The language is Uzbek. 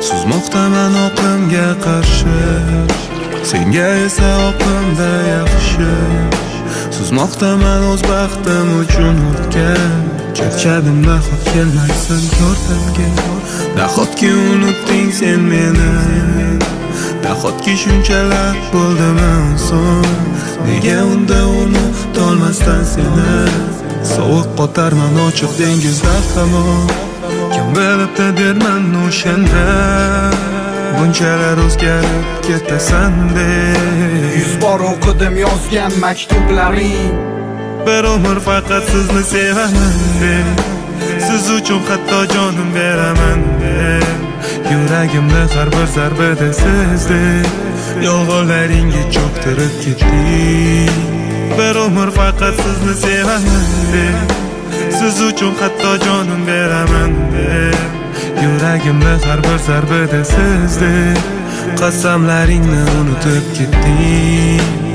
Suzmoqdaman oqimga qarshi, senga esa oqimda yaxshi. Suzmoqdaman o'z baxtim uchun o'tgan, charchadim nahot kelmaysan yordamga. Nahotki unutding sen meni, nahotki shunchalar bo'ldimi so'ng. Nega unda unutolmasdan seni, sovuq qotarman ochiq dengizda hamon. Kim bilibdi derman o'shanda, bunchalar o'zgarib ketasan deb. 100 bor o'qidim yozgan maktublaring, Bir umr faqat sizni sevaman deb, siz uchun hatto jonim beraman deb. Yuragimda har bir zarbada sizdek, yolg'onlaringga cho'ktirib ketdik. Bir umr faqat sizni sevaman deb, siz uchun hatto jonim beraman deb. Yuragimda har bir zarbada sizdek, qasamlaringni unutib ketdik.